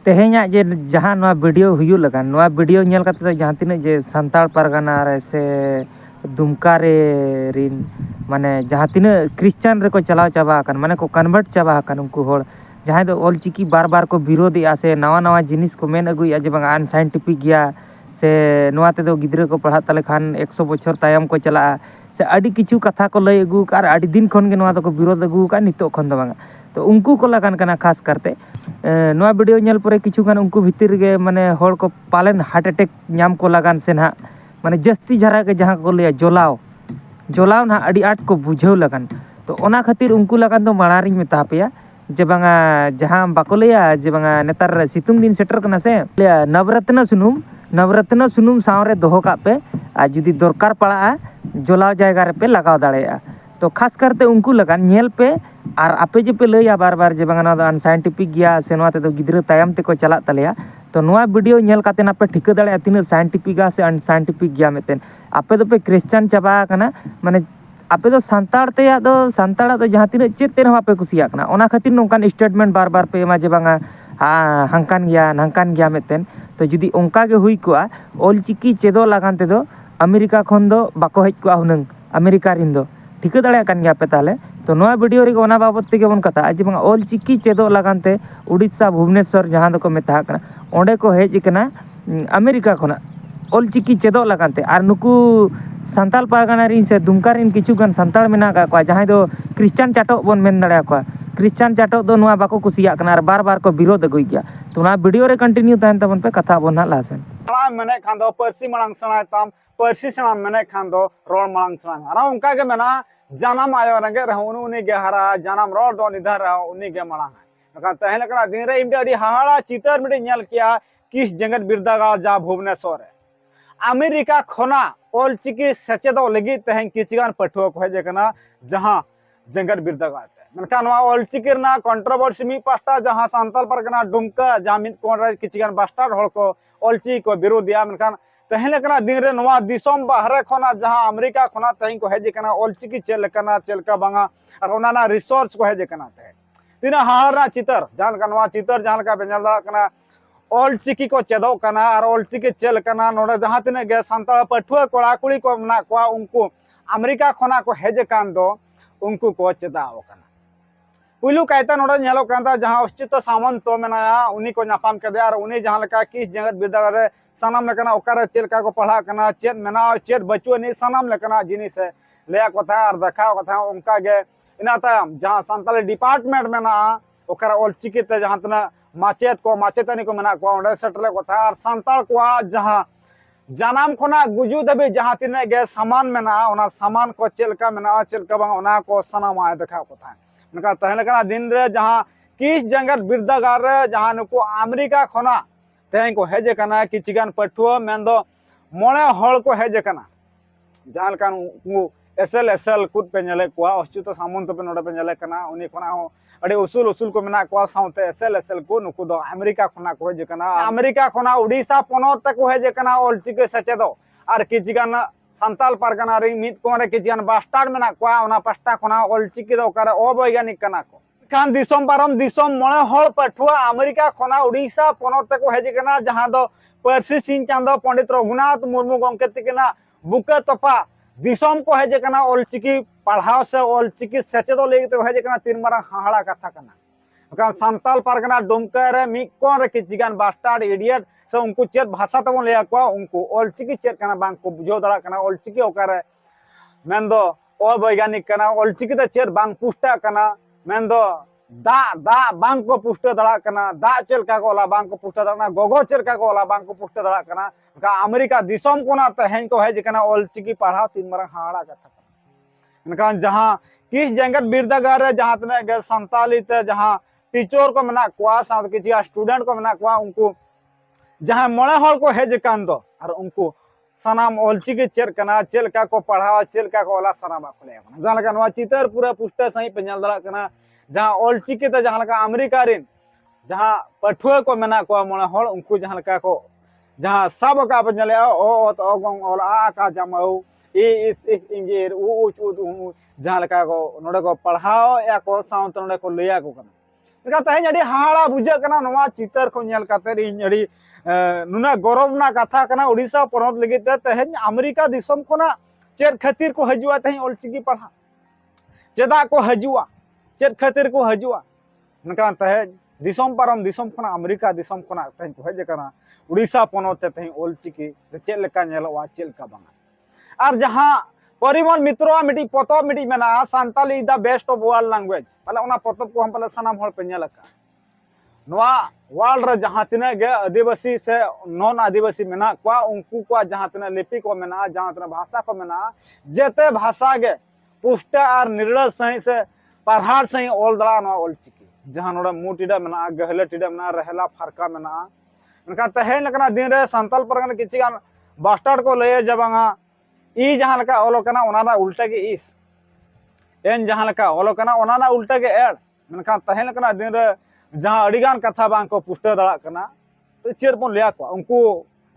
तेहेኛ जे जहाँ नवा वीडियो हुई लगान नवा वीडियो नेल करते जहाँ तीन जे संताल परगना रे से दुमका रे रिन माने जहाँ तीन क्रिश्चियन रे को चलाव चाबा आकन माने को कन्वर्ट चाबा आकन उनको होड़ जहाँ दो ऑलचिकी बार बार को विरोधी से नवा नवा जिनिस को मेन अगुया जे बांगा अनसाइंटिफिक गया से नवा ते दो गिद्रे को पढ़ा तले खान 100 बछर तायम को चला से अड़ी किछु कथा को लय अगु कार अड़ी दिन खन के नवा दो को विरोध अगु का नितो खन दो बांगा तो उनको को लगान कना खास करते नवा वीडियो नेल परे किछु गान उनको भीतर गे माने होड़ को पालन हार्ट अटैक नाम को लगान से ना माने जस्ती झरा के जहाँ को लिया जोलाव जोलाव ना अड़ी आट को बुझाव लगान तो ओना खातिर उनको लगान तो माड़ारी मेता पेया जे बांगा जहाँ बाको लिया जे बांगा नेतार सितुंग दिन सेटर कना से नवरत्न सुनुम सावरे दोहो का पे आ जुदी दरकार पड़ा जोलाव जायगा रे पे लगाव दाड़ेया तो खास करते उनको लगान नेल पे और आपे जे पे लैया बार बार जे बांगा ना अनसाइंटिफिक गया से नवा ते दो गिद्रा तायम ते को चला तलेया तो नवा वीडियो नेल काते ना पे ठिका दाड़ेया तीन साइंटिफिक से अनसाइंटिफिक गया मेतेन आपे दो पे क्रिश्चियन चाबा कना माने आपे दो संताड़ ते या दो संताड़ा दो जहाँ तीन चेत ते पे कुसिया कना ओना खातिर नोंकान स्टेटमेंट बार बार पे एमा जे बांगा हांकान गया मेतेन तो जुदी ओंका गे हुई कोआ ऑलचिकी चेदो लगान ते दो अमेरिका खन दो बाको हेज कोआ हुनंग अमेरिका रिन दो ठिका दाड़ेया कान गया पे ताले तो नवा वीडियो रे ओना बाबत ते बन कथा जे बांगा ऑलचिकी चेदो लगान ते उड़ीसा भुवनेश्वर जहाँ दो को मेता कना ओंडे को हेज कना अमेरिका खना ऑलचिकी चेदो लगान ते आर नुकु संताल पारगाना रिन से दुमका रिन किछु गान संताल मेना का को जहाँ दो क्रिश्चियन चाटो बन मेन दाड़ेया को क्रिश्चियन चाटो दो नवा बाको कुसिया कना और बार बार को विरोध अगुई गया तो ना वीडियो रे कंटिन्यू तहन तबन पे कथा बन लासन मने खान दो परसी मलांग सना ताम परसी सना मने खान दो रोड मलांग सना अरा उनका के मेना जानम आयो रंगे रह उनी गे हरा जानम रोड दो निधर रह उनी गे मलांग का तहले करा दिन रे इमडे अडी हाहाड़ा चितर मिडे नेल किया किस जंगत बिरदागार जा भुवनेश्वर अमेरिका खोना ऑलचिकी सेचेदो लगी तहन किचगान पठुआ को हेजे कना जहां जंगत बिरदागार मनका नवा ऑलचिकी ना कंट्रोवर्सी मी पास्टा जहां सांताल परगना दुमका जामिन कोन किचगान बास्टार होड़ को ऑलची को विरोधिया मनका तहले कना दिन रे नवा दिसोम बाहरे खोना जहां अमेरिका खोना तहन को हेजे कना ऑलचिकी चेलका बांगा और ओना रिसोर्स को हेजे कना ते तिना हारा चितर जान का नवा चितर जान का बेनला कना ऑलचिकी को चेदो कना और ऑलचिकी चेल कना नोडे जहां तिने गे संताल पठुआ कोड़ा कुड़ी को मना को उनको अमेरिका खोना को हेजे कान दो उनको को चेदाओ कना पुलु कायता नोडे नेलो कांता जहां अस्तित्व सामंत तो मेनाया उनी को नापाम के दे और उनी जहां लका किस जगत बिरदागार रे सनाम लेकना ओकारे चेलका को पढ़ा कना चेत मेना चेत बचुआ नि सनाम लेकना जिनिस ले कथा और देखा कथा उनका गे इना तायम जहां संताल डिपार्टमेंट मेना ओकारा ऑलचिकी ते जहां तना माचेत को माचेतानी को मेना को ओंडे सेटले कथा और संताल को जहां जानाम खोना गुजु दबे जहां तिने गे सामान मेना ओना सामान को चेलका मेना चेलका बांग ओना को सनाम आय देखा कथा नका तहले कना दिन रे जहां किस जंगत बिरदागार रे जहां नुको अमेरिका खोना तें को हेजे कना किचिगान पठुआ मेंदो मोणे हळ को हेजे कना जहां कान एसएल कुट पे नेले को अस्तित्व सामंत पे नोडे पे नेले कना उनी खोना हो अडे उसूल को मेना को साउते एसएल को नुको दो अमेरिका खोना को हेजे कना अमेरिका खोना उड़ीसा पोनोत तक को हेजे कना ऑलचिकी सचेदो और किचिगान संताल पारगाना रे मिट कोरे किचिगान बास्टार्ड मेना को ओना पास्टा खोना ऑलचिकी दो करे अवैज्ञानिक कना को खान दिसोम पारम दिसोम मोणे हळ पठुआ अमेरिका खोना उड़ीसा पोनोत तक को हेजे कना जहां दो परसी सिंह चांदो पंडित रघुनाथ मुर्मू गंके तिकना बुके तपा दिसोम को हेजे कना ऑलचिकी पढ़ाव से ऑलचिकी सेचेदो लेगे तो हेजे कना तीन मारा हाहाड़ा कथा कना संताल पारगना दुमका रे मिट कोन रे किचिगान बास्टार्ड इडियट से उनको चेत भाषा तबन लेया को उनको ऑलचिकी चेत कना बांग को बुझो दड़ा कना ऑलचिकी ओकारे मेंदो अवैज्ञानिक कना ऑलचिकी ते चेत बांग पुष्टा कना मेंदो दा बांग को पुष्टा दड़ा कना दा चेलका को ला बांग को पुष्टा दड़ा गोगो चेलका को ला बांग को पुष्टा दड़ा कना का अमेरिका दिसोम कोना ते हेन को हेज कना ऑलचिकी पढ़ा तीन मारा हाड़ा कथा इनका जहां किस जंगत बिरदागार रे जहां तने गे संताली ते जहां टीचर को मना कोआ साथ किछि स्टूडेंट को मना कोआ उनको जहां मोणे हळ को हेज कान दो और उनको सनाम ऑलचिकी चेर कना चेलका को पढ़ावा चेलका को ओला सनाम खुले कना जहां लका नवा चितर पूरा पुष्टा सही पेनल दड़ा कना जहां ऑलचिकी ते जहां लका अमेरिका रिन जहां पठुआ को मेना को मोणे हळ उनको जहां लका को जहां सब का पेनले ओ तो गंग ओला आ का जमाऊ ए इस इंजीर उ जहां लका को नोडे को पढ़ाओ या को साउंड नोडे को लिया को कना लेकिन तेज अड़ी हाड़ा बुझे कना नवा चितर को नेल काते इन अड़ी नुना गौरव ना कथा कना उड़ीसा पनत लगे तेज अमेरिका दिसम कोना चेद खातिर को हजुआ तेज ऑलचिकी पढ़ा चेदा को हजुआ चेद खातिर को हजुआ नका तेज दिसम पारम दिसम कोना अमेरिका दिसम कोना तेज को हज कना उड़ीसा पनत तेज ऑलचिकी चेद लेका नेलवा चेद लेका बांगा और जहां परिमल मित्रों मिटी पतब मिटी मेना Santali the best of world language पहले ओना पतब को हम पहले सनाम हर पे नेलका नवा वर्ल्ड रे जहां तिना गे आदिवासी से नॉन आदिवासी मेना को उनको को जहां तिना लिपि को मेना जहां तिना भाषा को मेना जेते भाषा गे पुष्टा और निर्णय सही से पढ़ाड़ सही ओल दड़ा नवा ऑलचिकी जहां नोडा मुटिडा मेना गहले टिडा मेना रहला फरका मेना उनका तहे लकना दिन रे संताल परगना किछि गान बास्टर्ड को लय जबांगा ई जहां लका ओलोकना ओनाना उल्टा के इस एन जहां लका ओलोकना ओनाना उल्टा के एड मनका तहे लकना दिन रे जहां अड़ीगान कथा बांग को पुष्ट दड़ा कना तो चेर बन लिया को उनको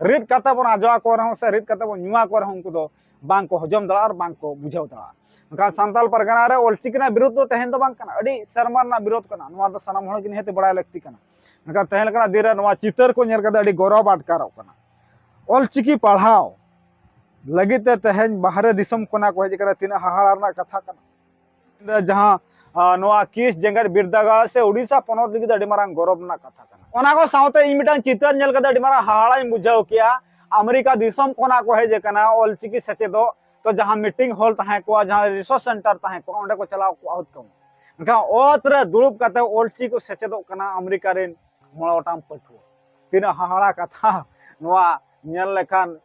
रीड कथा बन आजवा को रहूं से रीड कथा बन नुआ को रहूं उनको तो बांग को हजम दड़ा और बांग को बुझाव दड़ा मनका संताल परगना रे ऑलचिकना विरोध तो तहेन तो बांग कना अड़ी शर्मा ना विरोध कना नुआ तो सनाम हळ किन हेते बड़ा लगती कना मनका तहे लकना दिन रे नुआ चितर को नेल कदा अड़ी गौरव अटकारो कना ऑलचिकी पढ़ाओ लगे तेज बाहर दिसम कोना को हज तीन हाहाड़ा कथा कना जहां नोआ किस जेंगर बिरदागाड़ से उड़ीसा पनत लगे अड़ी मारांग गौरव ना कथा कना ओना को साउते इन मिटान चितर नेल कदा अड़ी मारांग हाहाड़ा बुझाव किया अमेरिका दिसम कोना को हज कना ऑलचिकी सचेदो तो जहां मीटिंग हॉल तहां को जहां रिसोर्स सेंटर तहां को ओंडे को चलाव को आउट को नका ओत रे दुरुब कते ऑलचिकी को सचेदो कना अमेरिका रेन मोळोटाम पठु तीन हाहाड़ा कथा नोआ नेल लेखान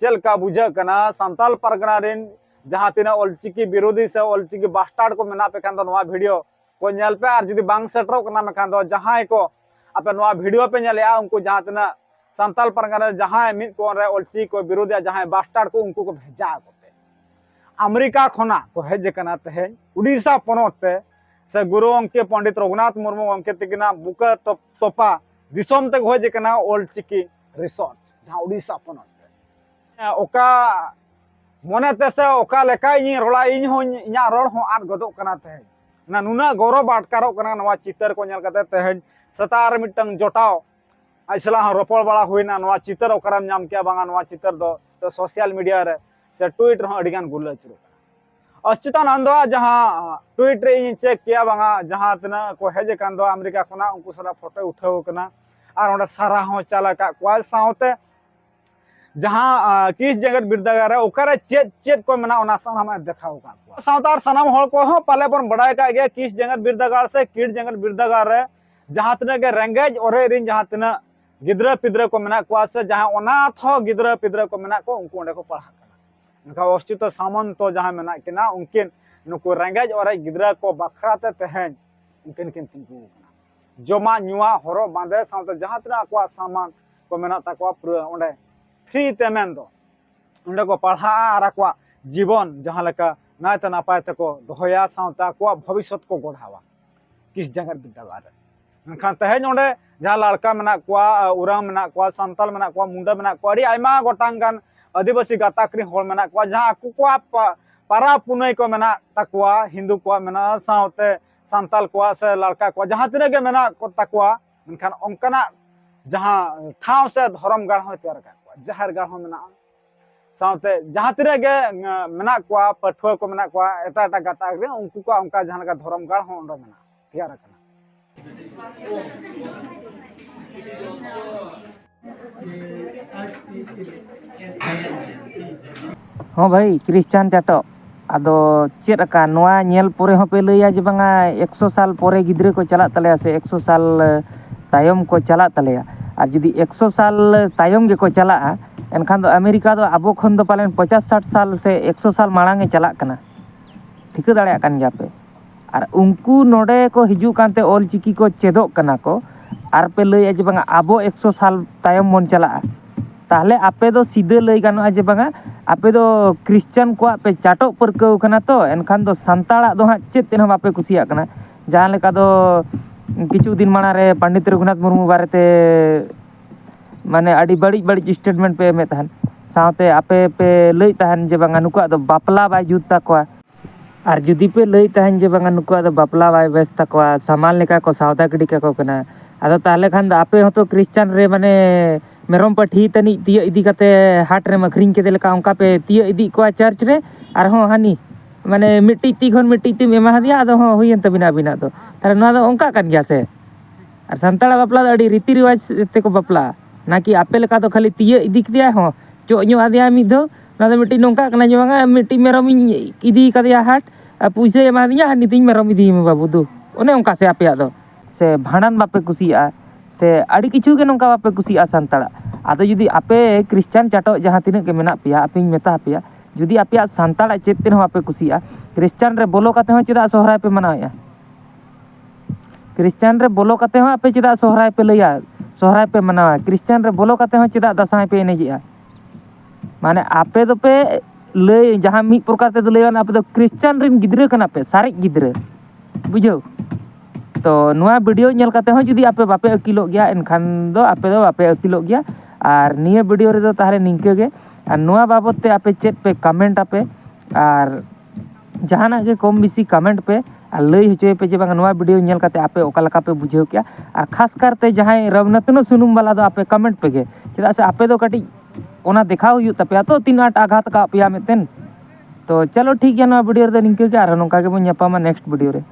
चलका बुझा कना संताल परगना रेन जहां तीना ऑलचिकी विरोधी से ऑलचिकी बास्टार्ड को मेना पे खान दो नवा वीडियो को नेल पे और जदी बांग सेटरो कना में खान दो जहां को आपे नवा वीडियो पे नेलया उनको जहां तीना संताल परगना जहां मिट को रे ऑलचिकी को विरोधी जहां बास्टार्ड को उनको को भेजा को अमेरिका खोना को हेज कना ते उड़ीसा पनत से गुरु अंके पंडित रघुनाथ मुर्मू अंके तिकना बुका तोपा दिसम ते हेज कना ऑलचिकी रिसोर्ट जहां उड़ीसा पनत ओका मने तेसे ओका लेका इन रोला इन हो इना रोड हो आद गदो कना ते ना नुना गौरव अटकारो कना नवा चितर को नेल कते ते सतार मिटंग जोटाव आइसला रोपड़ बड़ा हुईना नवा चितर ओकराम नाम के बांगा नवा चितर दो तो सोशल मीडिया रे से ट्वीट हो अडिगान गुल्ला चुरो अच्युता नंदो जहां ट्वीट रे इन चेक किया बांगा जहां तना को हेजे कांदो अमेरिका कोना उनको सारा फोटो उठाव कना और ओंडा सारा हो चला का क्वा साउते जहां किस जगत बिरदागार ओकरे चेत चेत को मना ओना सनाम देखाव का सावतार सनाम हल को हो पाले बन बड़ाय का गया किस जगत बिरदागार से कीट जगत बिरदागार रे जहां तने के रेंगेज ओरे रिन जहां तने गिद्रा पिद्रा को मना को से जहां अनाथ हो गिद्रा पिद्रा को मना को उनको ओंडे को पढ़ा कना उनका अच्युत सामंत तो जहां मना किना उनकिन नुको रेंगेज ओरे गिद्रा को बखराते तहन उनकिन किन तिंगु कना जमा नुआ हरो बांधे सावते जहां तने को सामान को मना तकवा पूरा ओंडे फ्री तेमेन दो उंडे को पढ़ा आर को जीवन जहां लेका नायत नापाय तको दोहया सावता को भविष्य को गढ़ावा किस जगत बिरदागार मेनखान तहेज ओंडे जहां लड़का मेना को उराम मेना को संताल मेना को मुंडा मेना को अड़ी आयमा गोटांग गान आदिवासी गाताक्री होल मेना को जहां आकु को पारा पुनई को मेना तकवा हिंदू को मेना सावते संताल को से लड़का को जहां तिने के मेना को तकवा मेनखान ओंकना जहां ठाव से धर्म गाढ़ हो तैयार का जहर गाढ़ मेना सावते जहां तिने के मेना को पठुआ को मेना को एटा एटा गाताक रे उनको को उनका जहां का धर्म गाढ़ हो ओंडो मेना तैयार का हाँ भाई क्रिश्चियन चाटो आदो चेका नोआ नेल पोरे हो पे लैया जे बांगा 100 साल पोरे गिद्रे को चला तलेया से 100 साल तायम को चला तलेया और जुदी 100 साल तायम गे को चला एनखान दो अमेरिका दो आबो खन दो पालन 50-60 साल से 100 साल मांगे चला कना ठिका दाड़े कान गया पे और उनको नोडे को हिजू कानते ऑलचिकी को चेदो कना को और पे लैया जे बांगा आबो 100 साल तायम मन चला ताहले आपे दो सीधे लई गानो जे बांगा आपे दो क्रिश्चियन को पे चाटो परकौ कना तो एनखान दो संताड़ा दो हा चेत तेन बापे कुसिया कना जहां लेका दो किछु दिन माना रे पंडित रघुनाथ मुर्मू बारेते माने अड़ी बड़ी बड़ी स्टेटमेंट पे में तहन सावते आपे पे लई तहन जे बांगा नुका दो बापला बाय जुत ताकोआ ᱟᱨ ᱡᱩᱫᱤ ᱯᱮ ᱞᱟᱹᱭ ᱛᱟᱦᱮᱱ ᱡᱮ ᱵᱟᱝᱟ ᱱᱩᱠᱩᱣᱟᱜ ᱫᱚ ᱵᱟᱯᱞᱟ ᱵᱟᱭ ᱵᱮᱥ ᱛᱟᱠᱚᱣᱟ, ᱥᱟᱢᱟᱱ ᱞᱮᱠᱟ ᱠᱚ ᱥᱟᱣᱫᱟ ᱜᱤᱰᱤ ᱠᱟᱠᱚ ᱠᱟᱱᱟ, ᱟᱫᱚ ᱛᱟᱦᱚᱞᱮ ᱠᱷᱟᱱ ᱫᱚ ᱟᱯᱮ ᱦᱚᱸᱛᱚ ᱠᱨᱤᱥᱪᱟᱱ ᱨᱮ ᱢᱟᱱᱮ ᱢᱮᱨᱚᱢ ᱯᱟᱹᱴᱷᱤ ᱛᱟᱹᱱᱤᱡ ᱛᱤᱭᱟᱹᱜ ᱤᱫᱤ ᱠᱟᱛᱮ ᱦᱟᱴ ᱨᱮᱢ ᱟᱹᱠᱷᱨᱤᱧ ᱠᱮᱫᱮ ᱞᱮᱠᱟ ᱚᱱᱠᱟ ᱯᱮ ᱛᱤᱭᱟᱹᱜ ᱤᱫᱤᱭᱮᱫ ᱠᱚᱣᱟ ᱪᱟᱨᱪ ᱨᱮ, ᱟᱨᱦᱚᱸ ᱦᱟᱹᱱᱤ ᱢᱟᱱᱮ ᱢᱤᱫᱴᱤᱡ ᱛᱤ ᱠᱷᱚᱱ ᱢᱤᱫᱴᱤᱡ ᱛᱤᱢ ᱮᱢᱟ ᱦᱟᱫᱮᱭᱟ, ᱟᱫᱚ ᱦᱚᱸ ᱦᱩᱭᱮᱱ ᱛᱟᱵᱤᱱᱟ ᱟᱵᱤᱱᱟᱜ ᱫᱚ᱾ ᱛᱟᱦᱚᱞᱮ ᱱᱚᱣᱟ ᱫᱚ ᱚᱱᱠᱟ ᱠᱟᱱ ᱜᱮᱭᱟ ᱥᱮ? ᱟᱨ ᱥᱟᱱᱛᱟᱲᱟᱜ ᱵᱟᱯᱞᱟ ᱫᱚ ᱟᱹᱰᱤ ᱨᱤᱛᱤ ᱨᱮᱣᱟᱡᱽ ᱛᱮᱠᱚ ᱵᱟᱯᱞᱟᱜᱼᱟ, ᱱᱟᱠᱤ ᱟᱯᱮ ᱞᱮᱠᱟ ᱫᱚ ᱠᱷᱟᱹᱞᱤ ᱛᱤᱭᱟᱹᱜ ᱤᱫᱤ ᱠᱮᱫᱮᱭᱟ ᱦᱚᱸ ᱪᱚᱜ ᱧᱚᱜ ᱟᱫᱮᱭᱟ ᱢᱤᱫ ᱫᱷᱟᱣ, ᱚᱱᱟ ᱫᱚ ᱢᱤᱫᱴᱤᱡ ᱱᱚᱝᱠᱟ ᱠᱟᱱᱟ ᱡᱮ ᱵᱟᱝᱟ ᱢᱤᱫᱴᱤᱡ ᱢᱮᱨᱚᱢᱤᱧ ᱤᱫᱤ ᱠᱟᱫᱮᱭᱟ ᱦᱟᱴ, ᱟᱨ ᱯᱩᱭᱥᱟᱹᱭ ᱮᱢᱟᱫᱤᱧᱟ ᱟᱨ ᱱᱤᱛᱤᱧ ᱢᱮᱨᱚᱢ ᱤᱫᱤᱭᱮᱢᱮ ᱵᱟᱹᱵᱩ ᱫᱩ, ᱚᱱᱮ ᱚᱱᱠᱟ ᱥᱮ ᱟᱯᱮᱭᱟᱜ ᱫᱚ? ᱥᱮ ᱵᱷᱟᱸᱰᱟᱱ ᱵᱟᱯᱮ ᱠᱩᱥᱤᱭᱟᱜᱼᱟ, ᱥᱮ ᱟᱹᱰᱤ ᱠᱤᱪᱷᱩ ᱜᱮ ᱱᱚᱝᱠᱟ ᱵᱟᱯᱮ ᱠᱩᱥᱤᱭᱟᱜᱼᱟ ᱥᱟᱱᱛᱟᱲᱟᱜ? ᱟᱫᱚ ᱡᱩᱫᱤ ᱟᱯᱮ ᱠᱨᱤᱥᱪᱟᱱ ᱪᱟᱴᱚᱜ ᱡᱟᱦᱟᱸ ᱛᱤᱱᱟᱹᱜ ᱜᱮ ᱢᱮᱱᱟᱜ ᱯᱮᱭᱟ, ᱟᱯᱮᱧ ᱢᱮᱛᱟ ᱯᱮᱭᱟ ᱡᱩᱫᱤ ᱟᱯᱮᱭᱟᱜ ᱥᱟᱱᱛᱟᱲᱟᱜ ᱪᱮᱫ ᱛᱮᱦᱚᱸ ᱵᱟᱯᱮ ᱠᱩᱥᱤᱭᱟᱜᱼᱟ, ᱠᱨᱤᱥᱪᱟᱱ ᱨᱮ ᱵᱚᱞᱚ ᱠᱟᱛᱮ ᱦᱚᱸ ᱪᱮᱫᱟᱜ ᱥᱚᱦᱨᱟᱭ ᱯᱮ ᱢᱟᱱᱟᱣᱮᱫᱼᱟ? ᱠᱨᱤᱥᱪᱟᱱ ᱨᱮ ᱵᱚᱞᱚ ᱠᱟᱛᱮ ᱦᱚᱸ ᱟᱯᱮ ᱪᱮᱫᱟᱜ ᱥᱚᱦᱨᱟᱭ ᱯᱮ ᱞᱟᱹᱭᱟ, ᱥᱚᱦᱨᱟᱭ ᱯᱮ ᱢᱟᱱᱟᱣᱟ? ᱠᱨᱤᱥᱪᱟᱱ ᱨᱮ ᱵᱚᱞᱚ ᱠᱟᱛᱮ ᱦᱚᱸ ᱪᱮᱫᱟᱜ ᱫᱟᱸᱥᱟᱭ ᱯᱮ ᱮᱱᱮᱡᱮᱜᱼᱟ? ᱢᱟᱱᱮ ᱟᱯᱮ ᱫᱚᱯᱮ ᱞᱟᱹᱭ ᱡᱟᱦᱟᱸ ᱢᱤᱫ ᱯᱨᱚᱠᱟᱨ ᱛᱮᱫᱚ ᱞᱟᱹᱭᱟ ᱟᱯᱮ ᱫᱚ ᱠᱨᱤᱥᱪᱟᱱ ᱨᱮᱱ ᱜᱤᱫᱽᱨᱟᱹ ᱠᱟᱱᱟ ᱯᱮ, ᱥᱟᱨᱮᱡ ᱜᱤᱫᱽᱨᱟᱹ, ᱵᱩᱡᱷᱟᱹᱣ? ᱛᱚ ᱱᱚᱣᱟ ᱵᱷᱤᱰᱤᱭᱳ ᱧᱮᱞ ᱠᱟᱛᱮ ᱦᱚᱸ ᱡᱩᱫᱤ ᱟᱯᱮ ᱵᱟᱯᱮ ᱟᱹᱠᱤᱞᱚᱜ ᱜᱮᱭᱟ, ᱮᱱᱠᱷᱟᱱ ᱫᱚ ᱟᱯᱮ ᱫᱚ ᱵᱟᱯᱮ ᱟᱹᱠᱤᱞᱚᱜ ᱜᱮᱭᱟ᱾ ᱟᱨ ᱱᱤᱭᱟᱹ ᱵᱷᱤᱰᱤᱭᱳ ᱨᱮᱫᱚ ᱛᱟᱦᱚᱞᱮ ᱱᱤᱝᱠᱟᱹ ᱜᱮ, ᱟᱨ ᱱᱚᱣᱟ ᱵᱟᱵᱚᱫ ᱛᱮ ᱟᱯᱮ ᱪᱮᱫ ᱯᱮ ᱠᱚᱢᱮᱱᱴ ᱟᱯᱮ, ᱟᱨ ᱡᱟᱦᱟᱱᱟᱜ ᱜᱮ ᱠᱚᱢ ᱵᱮᱥᱤ ᱠᱚᱢᱮᱱᱴ ᱯᱮ, ᱟᱨ ᱞᱟᱹᱭ ᱦᱚᱪᱚᱭ ᱯᱮ ᱡᱮ ᱵᱟᱝ ᱱᱚᱣᱟ ᱵᱷᱤᱰᱤᱭᱳ ᱧᱮᱞ ᱠᱟᱛᱮ ᱟᱯᱮ ᱚᱠᱟ ᱞᱮᱠᱟ ᱯᱮ ᱵᱩᱡᱷᱟᱹᱣ ᱠᱮᱜᱼᱟ᱾ ᱟᱨ ᱠᱷᱟᱥ ᱠᱟᱨᱛᱮ ᱡᱟᱦᱟᱸᱭ ᱨᱚᱜᱷᱩᱱᱟᱛᱷᱱᱚ ᱥᱩᱱᱩᱢ ᱵᱟᱞᱟ ᱫᱚ ᱟᱯᱮ ᱠᱚᱢᱮᱱᱴ ᱯᱮᱜᱮ, ᱪᱮᱫᱟᱜ ᱥᱮ ᱟᱯᱮ ᱫᱚ ᱠᱟᱹᱴᱤᱡ ᱚᱱᱟ ᱫᱮᱠᱷᱟᱣ ᱦᱩᱭᱩᱜ ᱛᱟᱯᱮᱭᱟ ᱛᱚ ᱛᱤᱱ ᱟᱸᱴ ᱟᱜᱷᱟᱛ ᱠᱟᱜ ᱯᱮᱭᱟ ᱢᱤᱫᱴᱮᱱ᱾ ᱛᱚ ᱪᱚᱞᱚ ᱴᱷᱤᱠ ᱜᱮᱭᱟ, ᱱᱚᱣᱟ ᱵᱷᱤᱰᱤᱭᱳ ᱨᱮᱫᱚ ᱱᱤᱝᱠᱟᱹ ᱜᱮ, ᱟᱨᱦᱚᱸ ᱱᱚᱝᱠᱟ ᱜᱮᱵᱚᱱ ᱧᱟᱯᱟᱢᱟ ᱱᱮᱠᱥᱴ ᱵᱷᱤᱰᱤᱭᱳ ᱨᱮ᱾